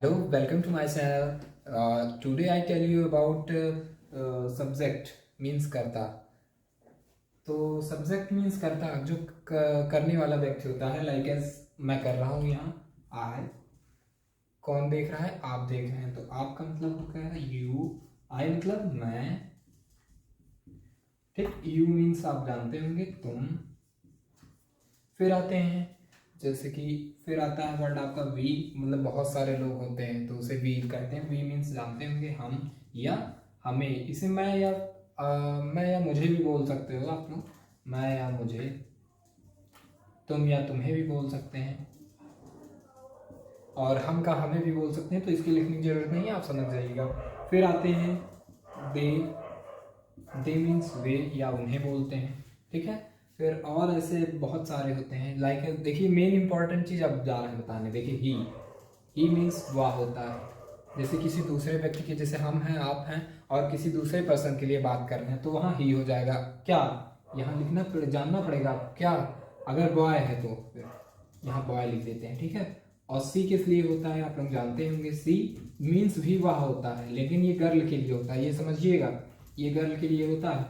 Hello, welcome to my channel. Today I tell you about subject means कर्ता. तो subject means कर्ता जो करने वाला व्यक्ति होता है. लाइक एज मैं कर रहा हूँ यहाँ. I. कौन देख रहा है? आप देख रहे हैं. तो आपका मतलब होता है you. I मतलब मैं. ठीक. You means आप जानते होंगे तुम. फिर आते हैं जैसे कि फिर आता है वर्ड आपका वी. मतलब बहुत सारे लोग होते हैं तो उसे वी कहते हैं. वी मीन्स जानते होंगे हम या हमें. इसे मैं या मुझे भी बोल सकते हो आप लोग. मैं या मुझे. तुम या तुम्हें भी बोल सकते हैं. और हम का हमें भी बोल सकते हैं. तो इसकी लिखने की जरूरत नहीं है, आप समझ जाइएगा. फिर आते हैं दे. दे मीन्स वे या उन्हें बोलते हैं. ठीक है. फिर और ऐसे बहुत सारे होते हैं. लाइक देखिए मेन इंपॉर्टेंट चीज़ अब जा रहे हैं बताने. देखिए ही मीन्स वह होता है. जैसे किसी दूसरे व्यक्ति के, जैसे हम हैं आप हैं और किसी दूसरे पर्सन के लिए बात कर रहे हैं तो वहाँ ही हो जाएगा. क्या यहाँ जानना पड़ेगा क्या. अगर बॉय है तो फिर यहाँ बॉय लिख देते हैं. ठीक है. और सी किस लिए होता है आप लोग जानते होंगे. सी मीन्स भी वह होता है लेकिन ये गर्ल के लिए होता है. ये समझिएगा, ये गर्ल के लिए होता है.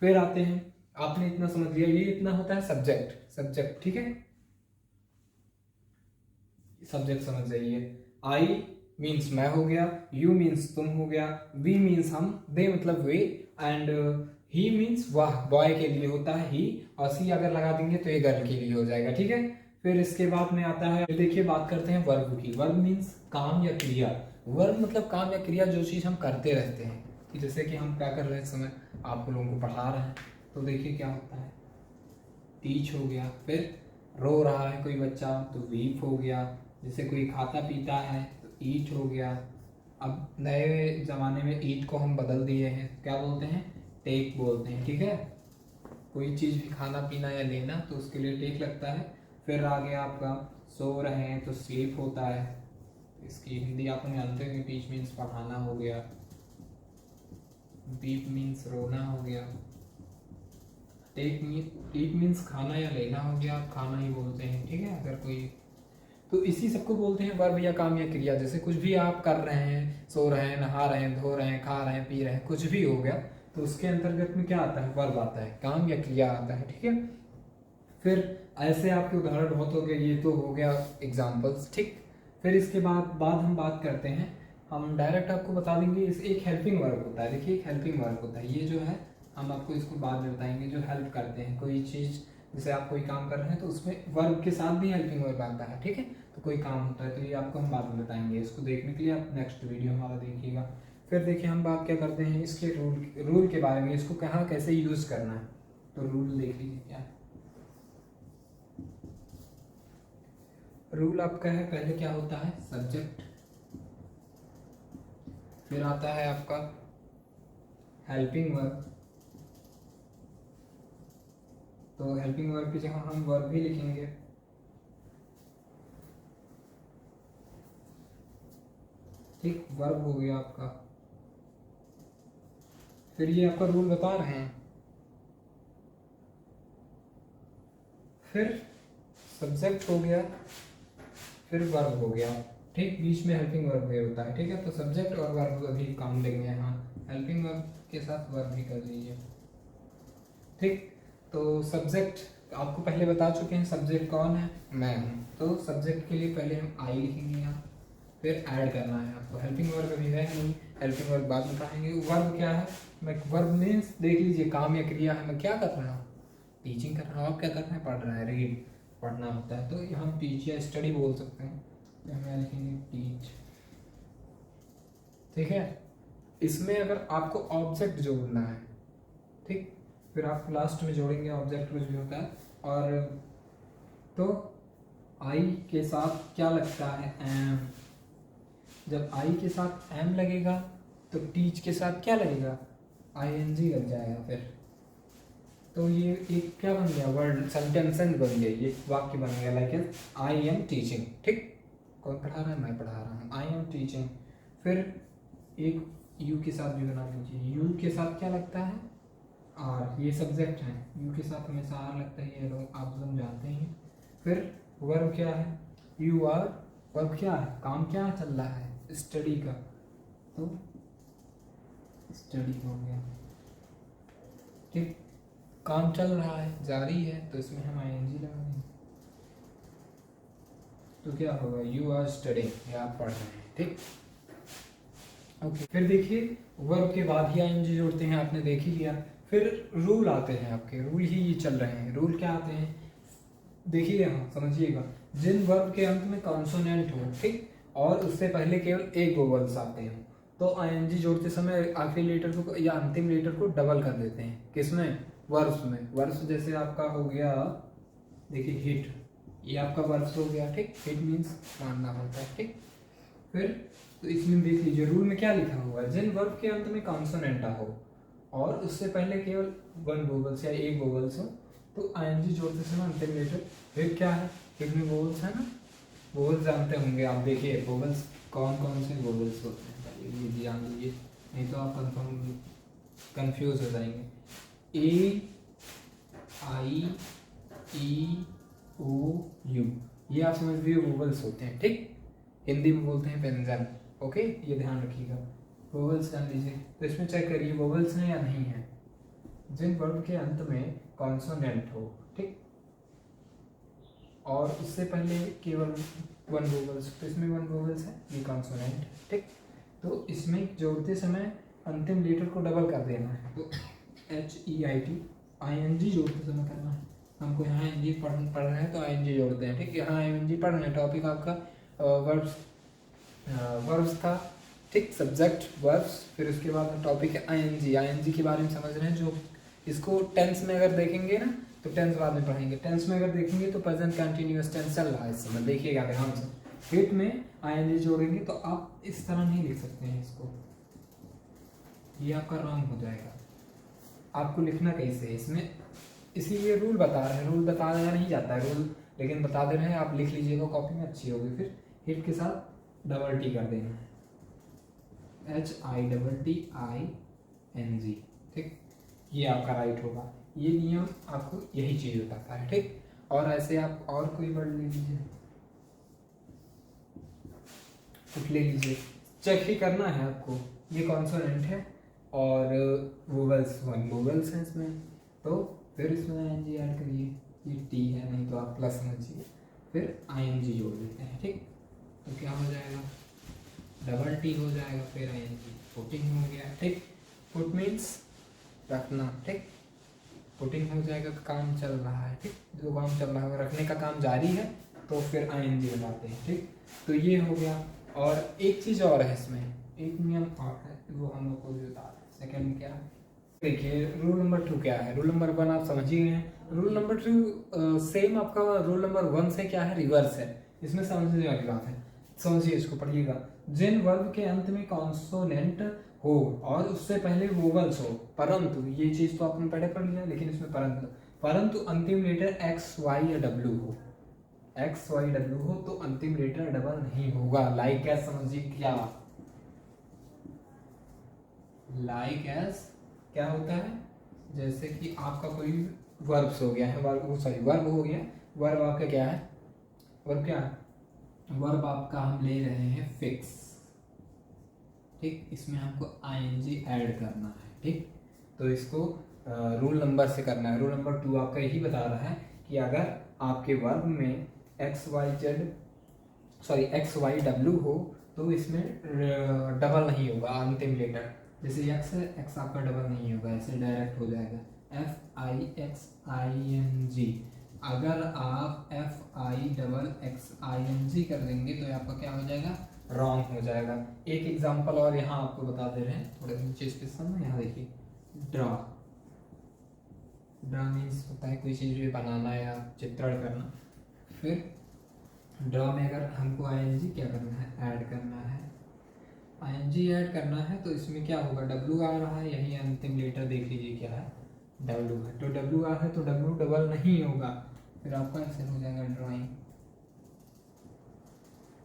फिर आते हैं, आपने इतना समझ लिया, ये इतना होता है सब्जेक्ट. ठीक है. सब्जेक्ट समझ जाइए. आई मीन्स मैं हो गया. यू मीन्स तुम हो गया. वी मीन्स हम. दे मतलब वे. एंड ही मीन्स वह बॉय के लिए होता है ही. और सी अगर लगा देंगे तो ये गर्ल के लिए हो जाएगा. ठीक है. फिर इसके बाद में आता है, देखिए बात करते हैं वर्ब की. वर्ब मीन्स काम या क्रिया. वर्ब मतलब काम या क्रिया, जो चीज़ हम करते रहते हैं. कि जैसे कि हम क्या कर रहे हैं इस समय, आप लोगों को पढ़ा रहे हैं. तो देखिए क्या होता है. टीच हो गया. फिर रो रहा है कोई बच्चा तो वीप हो गया. जैसे कोई खाता पीता है तो ईट हो गया. अब नए ज़माने में ईट को हम बदल दिए हैं, क्या बोलते हैं, टेक बोलते हैं. ठीक है. कोई चीज़ भी खाना पीना या लेना तो उसके लिए टेक लगता है. फिर आ गया आपका सो रहे हैं तो स्लीप होता है. इसकी हिंदी आप जानते हैं. टीच मीन्स पढ़ाना हो गया. वीप मीन्स रोना हो गया. टेक मीन्स खाना या लेना हो गया. आप खाना ही बोलते हैं. ठीक है. अगर कोई, तो इसी सबको बोलते हैं वर्ब या काम या क्रिया. जैसे कुछ भी आप कर रहे हैं, सो रहे हैं, नहा रहे हैं, धो रहे हैं, खा रहे हैं, पी रहे हैं, कुछ भी हो गया तो उसके अंतर्गत में क्या आता है, वर्ब आता है, काम या क्रिया आता है. ठीक है. फिर ऐसे आपके उदाहरण बहुत हो गए. ये तो हो गया एग्जाम्पल्स. ठीक. फिर इसके बाद हम बात करते हैं, हम डायरेक्ट आपको बता देंगे. इस एक हेल्पिंग वर्ब होता है. देखिए एक हेल्पिंग वर्ब होता है. ये जो है हम आपको इसको बाद में बताएंगे. जो हेल्प करते हैं कोई चीज़, जैसे आप कोई काम कर रहे हैं तो उसमें वर्ब के साथ भी हेल्पिंग वर्ब आता है. ठीक है. तो कोई काम होता है तो ये आपको हम बाद में बताएंगे. इसको देखने के लिए आप नेक्स्ट वीडियो हमारा देखिएगा. फिर देखिए हम बात क्या करते हैं इसके रूल के बारे में. इसको कहाँ कैसे यूज़ करना है. तो रूल देख लीजिए क्या है. रूल आपका है, पहले क्या होता है, सब्जेक्ट. फिर आता है आपका हेल्पिंग वर्ब. तो हेल्पिंग वर्ब की जगह हम वर्ब भी लिखेंगे. ठीक. वर्ब हो गया आपका. फिर ये आपका रूल बता रहे हैं. फिर सब्जेक्ट हो गया. फिर वर्ब हो गया. ठीक. बीच में हेल्पिंग वर्ब भी होता है. ठीक है. तो सब्जेक्ट और वर्ब अभी काम लेंगे यहाँ. हेल्पिंग वर्ब के साथ वर्ब भी कर लीजिए. ठीक. तो सब्जेक्ट आपको पहले बता चुके हैं. सब्जेक्ट कौन है, मैं हूँ. तो सब्जेक्ट के लिए पहले हम आई लिखेंगे यहाँ. फिर ऐड करना है आपको. हेल्पिंग वर्ब अभी है नहीं, हेल्पिंग वर्ब बाद में बताएंगे. वर्ब क्या है, मैं वर्ब मीन्स देख लीजिए काम या क्रिया है. मैं क्या कर रहा हूँ, टीचिंग कर रहा हूँ. आप क्या कर रहे हैं, पढ़ रहे हैं. रीड पढ़ना होता है तो हम टीच या स्टडी बोल सकते हैं. तो हम लिखेंगे टीच. ठीक है. इसमें अगर आपको ऑब्जेक्ट जोड़ना है, ठीक, फिर आप लास्ट में जोड़ेंगे ऑब्जेक्ट कुछ भी होता है. और तो आई के साथ क्या लगता है, एम. जब आई के साथ एम लगेगा तो टीच के साथ क्या लगेगा, आईएनजी लग जाएगा. फिर तो ये एक क्या बन गया, वर्ड सेंटेंस बन गया. ये वाक्य बन गया. Like I am teaching. ठीक. कौन पढ़ा रहा है, मैं पढ़ा रहा हूँ. I am teaching. फिर एक यू के साथ भी बना लीजिए. यू के साथ क्या लगता है, आर. ये सब्जेक्ट है. यू के साथ हमेशा आर लगता है. ये लोग आप लोग जानते हैं. फिर वर्ब क्या है, यू आर. वर्ब क्या है, काम क्या चल रहा है, स्टडी का, तो स्टडी हो गया। ठीक, काम चल रहा है, जारी है, तो इसमें हम आईएनजी लगा देंगे। तो क्या होगा, यू आर स्टडिंग, या आप पढ़ रहे हैं। ठीक, ओके। फिर देखिए वर्ब के बाद ही आईएनजी जोड़ते हैं, आपने देख ही लिया। फिर रूल आते हैं, आपके रूल ही ये चल रहे हैं। रूल क्या आते हैं, देखिए यहाँ समझिएगा। जिन वर्ब के अंत में कॉन्सोनेंट हो, ठीक, और उससे पहले केवल एक वोवल्स आते हैं, तो आईएनजी जोड़ते समय आखिरी लेटर को या अंतिम लेटर को डबल कर देते हैं। किसमें, वर्ब्स में। वर्ब्स जैसे आपका हो गया, देखिए हिट, ये आपका वर्ब्स हो गया। ठीक, हिट मीन्स मारना होता है। ठीक, फिर तो इसमें देख लीजिए रूल में क्या लिखा हुआ है, जिन वर्ब के अंत में कॉन्सोनेंट हो और उससे पहले केवल वन वोवल्स या एक वोवल्स हो, तो आईएनजी जोड़ते समय अंतिम लेटर। फिर क्या है, एक में वोवल्स है ना, वोवल्स जानते होंगे आप। देखिए वोवल्स कौन कौन से वोवल्स होते हैं, ये जान लीजिए, नहीं तो आप कंफ्यूज हो जाएंगे। ए, आई, ई, ओ, यू, ये आप समझ लीजिए वोवल्स होते हैं। ठीक, हिंदी में बोलते हैं व्यंजन। ओके, ये ध्यान रखिएगा, वोवल्स जान लीजिए। तो इसमें चेक करिए वोवल्स हैं या नहीं है। जिन वर्ब के अंत में कॉन्सोनेंट हो, ठीक, और उससे पहले केवल वन वोवल्स, तो इसमें वन वोवल्स है, ये कॉन्सोनेंट। ठीक, तो इसमें जोड़ते समय अंतिम लेटर को डबल कर देना है, तो HEIT, आईएनजी जोड़ते समय करना है। हमको यहाँ एनजी पढ़ रहे हैं तो आईएनजी जोड़ते हैं। ठीक, यहाँ आईएनजी पढ़ रहे हैं, टॉपिक आपका वर्ब्स था। ठीक, सब्जेक्ट वर्ब्स, फिर उसके बाद टॉपिक है आईएनजी। आईएनजी के बारे में समझ रहे हैं, जो इसको टेंस में अगर देखेंगे ना, तो टेंस बाद में पढ़ेंगे। टेंस में अगर देखेंगे तो प्रेजेंट कंटिन्यूअस टेंस चल रहा है इस समय, देखिएगा ध्यान से। हिट में आईएनजी जोड़ेंगे तो आप इस तरह नहीं लिख सकते हैं इसको, ये आपका रॉन्ग हो जाएगा। आपको लिखना कैसे है इसमें, इसीलिए रूल बता रहे हैं। रूल बताया नहीं जाता है रूल, लेकिन बता दे रहे हैं, आप लिख लीजिएगा कॉपी में, अच्छी होगी। फिर हिट के साथ डबल टी कर देना है, HITTING। ठीक, ये आपका राइट होगा। ये नियम आपको यही चीज बताता है। ठीक, और ऐसे आप और कोई वर्ड ले लीजिए, कुछ ले लीजिए, चेक ही करना है आपको। ये कॉन्सोनेंट है और वोवेल्स, वन वोवेल्स हैं इसमें, तो फिर इसमें आईएनजी ऐड करिए। ये टी है, नहीं तो आप प्लस समझिए, फिर आईएनजी जोड़ देते हैं। ठीक, तो क्या हो जाएगा, डबल टी हो जाएगा, फिर आईएनजी, पुटिंग हो गया। ठीक, पुट मीन्स रखना। ठीक, पुटिंग हो जाएगा, काम चल रहा है। ठीक, जो काम चल रहा है, रखने का काम जारी है, तो फिर आईएनजी लगाते हैं। ठीक, तो ये हो गया। और एक चीज़ और है इसमें, एक नियम और है, वो हम लोग को भी बता रहे हैं। सेकेंड क्या है, देखिए रूल नंबर 2 क्या है। रूल नंबर 1 आप समझ ही गए हैं। रूल नंबर 2 सेम आपका रूल नंबर 1 से क्या है, रिवर्स है। इसमें समझने वाली बात है, समझिए इसको, पढ़िएगा। जिन वर्ब के अंत में कॉन्सोनेंट हो और उससे पहले वोवल्स हो, परंतु, ये चीज तो आपने पहले पढ़ लिया, लेकिन इसमें परंतु अंतिम लेटर एक्स, वाई या डब्ल्यू हो, एक्स, वाई, डब्ल्यू हो, तो अंतिम लेटर डबल नहीं होगा। लाइक एज समझिए, क्या लाइक एज क्या होता है, जैसे कि आपका कोई वर्ब्स हो गया है, वर्ब हो गया। वर्ब आपका क्या है, वर्ब क्या है, वर्ब आपका हम ले रहे हैं फिक्स। ठीक, इसमें हमको आईएनजी ऐड करना है। ठीक, तो इसको रूल नंबर से करना है। रूल नंबर 2 आपका यही बता रहा है कि अगर आपके वर्ब में एक्स वाई डब्ल्यू हो, तो इसमें डबल नहीं होगा अंतिम लेटर। जैसे एक्स है, एक्स आपका डबल नहीं होगा, ऐसे डायरेक्ट हो जाएगा FIXING। अगर आप FIXING कर देंगे तो आपका क्या हो जाएगा, रॉन्ग हो जाएगा। एक एग्जांपल और यहाँ आपको बता दे रहे हैं, थोड़े नीचे इस में, यहाँ देखिए, ड्रा। ड्रा मीन्स होता है कोई चीज़ बनाना या चित्रण करना। फिर ड्रा में अगर हमको आईएनजी क्या करना है, ऐड करना है। आईएनजी ऐड करना है तो इसमें क्या होगा, डब्ल्यू आ रहा है, यही अंतिम लेटर देख लीजिए क्या है, डब्ल्यू है। तो डब्ल्यू आ है तो डब्ल्यू डबल नहीं होगा, फिर आपका ऐसे हो जाएगा ड्राइंग।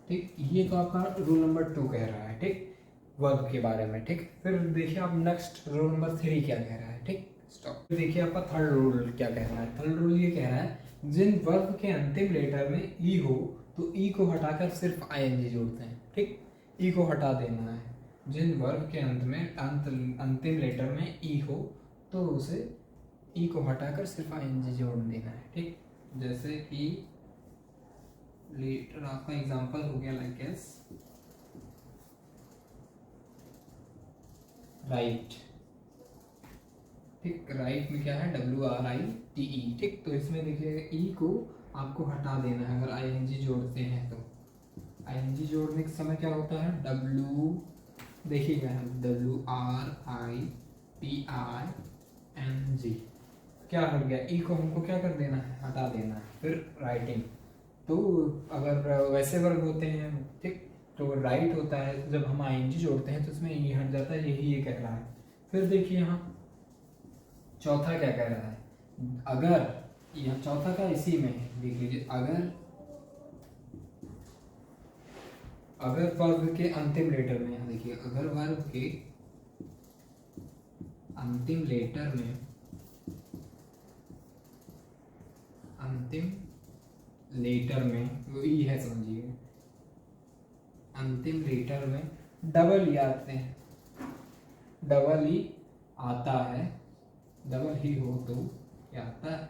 ठीक, ये तो आपका रूल नंबर 2 कह रहा है। ठीक, वर्ब के बारे में। ठीक, फिर देखिए आप नेक्स्ट रूल नंबर 3 क्या कह रहा है। ठीक, स्टॉप। देखिए आपका थर्ड रूल क्या कह रहा है। थर्ड रूल ये कह रहा है, जिन वर्ब के अंतिम लेटर में ई हो तो ई को हटाकर सिर्फ आईएनजी जोड़ते हैं। ठीक, ई को हटा देना है। जिन वर्ब के अंत में अंतिम लेटर में ई हो तो उसे ई को हटाकर सिर्फ आईएनजी जोड़ देना है। ठीक, जैसे कि लेटर आपका एग्जांपल हो गया लाइक एस राइट। ठीक, राइट में क्या है WRITE। ठीक, तो इसमें देखिएगा ई को आपको हटा देना है अगर आईएनजी जोड़ते हैं तो। आईएनजी जोड़ने के समय क्या होता है देखिएगा WRITING क्या हट गया, ई को हमको क्या कर देना है, हटा देना है। फिर राइटिंग, तो अगर वैसे वर्ग होते हैं ठीक तो राइट होता है, जब हम आईएनजी जोड़ते हैं तो इसमें ई हट जाता है, यही ये कह रहा है। फिर देखिए यहाँ चौथा क्या कह रहा है, अगर यह चौथा का इसी में है, देख लीजिए अगर वर्ब के अंतिम लेटर में, यहाँ देखिए अगर वर्ब के अंतिम लेटर में वो ई है समझिए, अंतिम लेटर में डबल ई आते हैं, डबल ई आता है, डबल ही हो तो क्या आता है,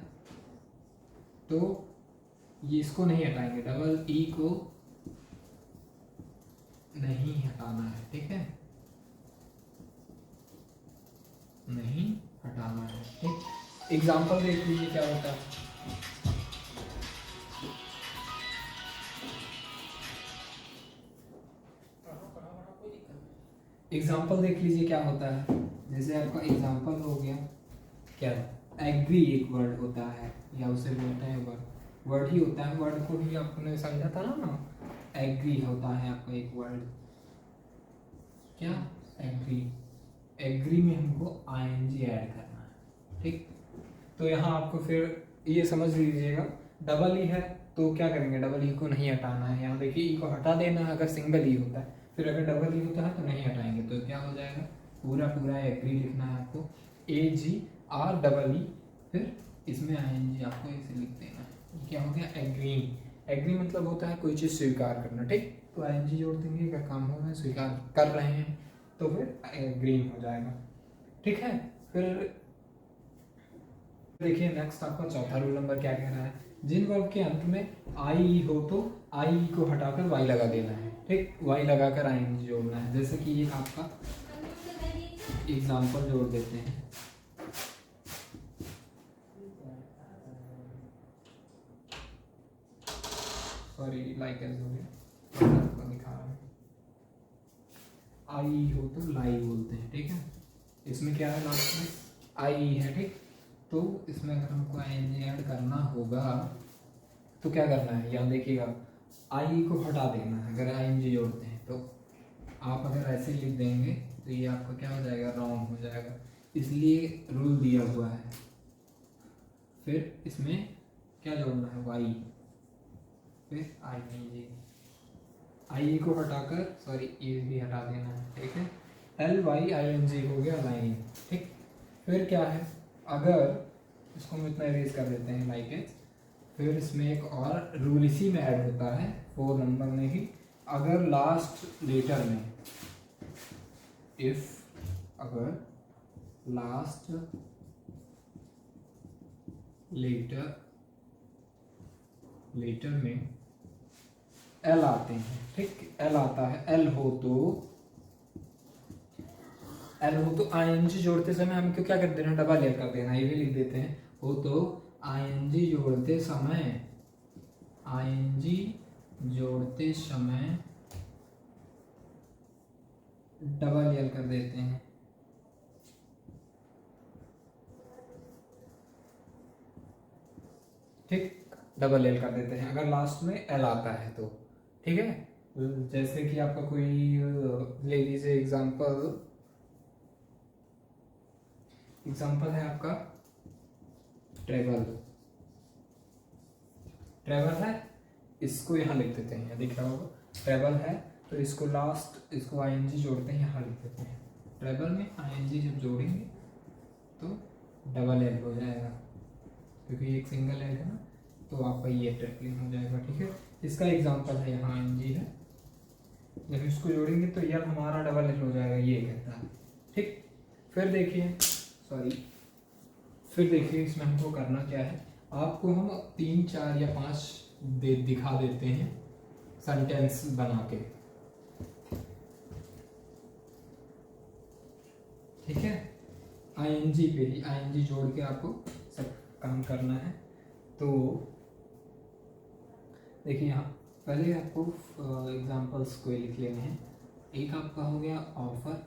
तो ये इसको नहीं हटाएंगे, डबल ई को नहीं हटाना है। ठीक है, नहीं हटाना है। ठीक, एग्जाम्पल देख लीजिए क्या होता है। एग्जाम्पल देख लीजिए क्या होता है। जैसे आपका एग्जाम्पल हो गया क्या, एग्री एक वर्ड होता है या उसे बोलते हैं वर्ड ही होता है, वर्ड को भी आपने समझा था ना, एग्री होता है आपका एक वर्ड क्या, एग्री में हमको आईएनजी ऐड करना है। ठीक, तो यहाँ आपको फिर ये समझ लीजिएगा, डबल ई है तो क्या करेंगे, डबल ई को नहीं हटाना है। यहाँ देखिए ई को हटा देना है अगर सिंगल ई होता है, फिर अगर डबल ई होता है तो नहीं हटाएंगे, तो क्या हो जाएगा, पूरा एग्री लिखना है आपको, AGR फिर इसमें आईएनजी आपको ऐसे लिख देना है। क्या हो गया, एग्री मतलब होता है कोई चीज़ स्वीकार करना। ठीक, तो आईएनजी जोड़ देंगे, क्या काम हो रहा है, स्वीकार कर रहे हैं, तो फिर एग्रीन हो जाएगा। ठीक है, फिर देखिए नेक्स्ट आपका चौथा रूल नंबर क्या कह रहा है, जिन वर्ब के अंत में आई हो तो आई को हटाकर वाई लगा देना है। ठीक, वाई लगाकर आईएनजी जोड़ना है। जैसे कि ये आपका एग्जाम्पल जोड़ देते हैं, सॉरी लाइक ऐसे हो गया, आपको दिखा रहा है, आई हो तो लाई बोलते हैं। ठीक है, इसमें क्या है लास्ट में आई है। ठीक, तो इसमें अगर हमको आईएनजी ऐड करना होगा तो क्या करना है, यहाँ देखिएगा आई को हटा देना है अगर आईएनजी जोड़ते हैं तो। आप अगर ऐसे लिख देंगे तो ये आपका क्या हो जाएगा, रॉन्ग हो जाएगा, इसलिए रूल दिया हुआ है। फिर इसमें क्या जोड़ना है, वाई, फिर आईएनजी, आई को हटाकर सॉरी ये भी हटा देना है। ठीक है, LYING हो गया लाइन। ठीक, फिर क्या है, अगर इसको हम इतना इरेज कर देते हैं लाइक एज, फिर इसमें एक और रूल इसी में ऐड होता है 4 नंबर में ही, अगर लास्ट लेटर में अगर लास्ट लेटर में एल आते हैं। ठीक, एल आता है, एल हो तो आईएनजी जोड़ते समय हमको क्या कर देना, डबल एल कर देना, ये भी लिख देते हैं, हो तो आईएनजी जोड़ते समय डबल एल कर देते हैं। ठीक, डबल एल कर देते हैं अगर लास्ट में एल आता है तो। ठीक है, जैसे कि आपका कोई ले लीजिए एग्जाम्पल है आपका ट्रेवल है, इसको यहाँ लिख देते हैं, दिख रहा होगा ट्रेवल है, तो इसको लास्ट इसको आईएनजी जोड़ते हैं, यहाँ लिख देते हैं। ट्रेवल में आईएनजी जब जोड़ेंगे तो डबल एल हो जाएगा, क्योंकि एक सिंगल एल है ना, तो आपका ये ट्रिपलिंग हो जाएगा। ठीक है, इसका एग्जांपल है यहाँ आईएनजी है, जब इसको जोड़ेंगे तो यल हमारा डबल एल हो जाएगा, ये कहता है। ठीक, फिर देखिए इसमें हमको करना क्या है, आपको हम 3 4 या 5 दिखा देते हैं सेंटेंस बना के। ठीक है, आईएनजी पे ही आईएनजी जोड़ के आपको सब काम करना है। तो देखिए यहाँ पहले आपको एग्जांपल्स को लिख लेने हैं। एक आपका हो गया ऑफर,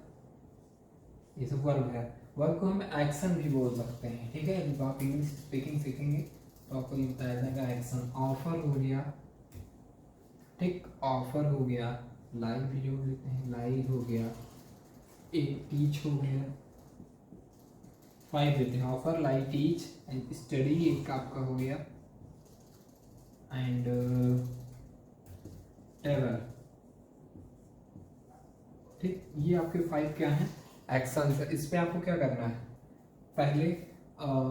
ये सब वर्ब है। वर्ब को हम एक्शन भी बोल सकते हैं। ठीक है, जब आप इंग्लिश स्पीकिंग सीखेंगे तो आपको ये बताया जाएगा एक्शन। ऑफर हो गया, ठीक, ऑफर हो गया, लाइक भी जोड़ लेते हैं, लाइक हो गया, एक टीच हो गया, 5 देते हैं, offer like teach and study एक आपका हो गया, एंड ट्रेवल। ठीक, ये आपके 5 क्या हैं, एक्शन। इस पे आपको क्या करना है, पहले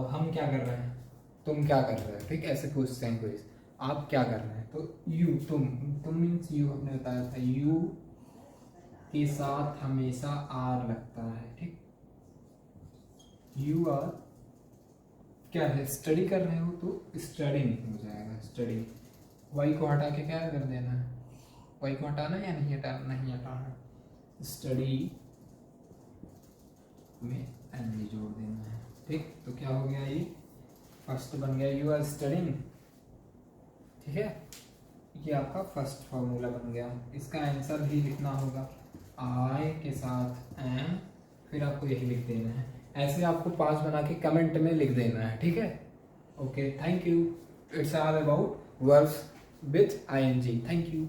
हम क्या कर रहे हैं, तुम क्या कर रहे हो। ठीक, ऐसे पूछते हैं कोई, आप क्या कर रहे हैं, तो यू, तुम मीन्स यू, हमने बताया था यू के साथ हमेशा आर लगता है। ठीक, यू आर क्या है, स्टडी कर रहे हो तो स्टडिंग हो जाएगा, स्टडी। वाई को हटा के क्या कर देना है, वाई को हटाना या नहीं हटाना, नहीं हटाना, स्टडी में एनजी जोड़ देना है। ठीक, तो क्या हो गया, ये फर्स्ट बन गया, यू आर स्टडिंग। ठीक है, ये आपका फर्स्ट फॉर्मूला बन गया। इसका आंसर भी लिखना होगा, आई के साथ एम, फिर आपको यही लिख देना है। ऐसे आपको 5 बना के कमेंट में लिख देना है। ठीक है, okay, thank you. It's all about verbs with ING. Thank you.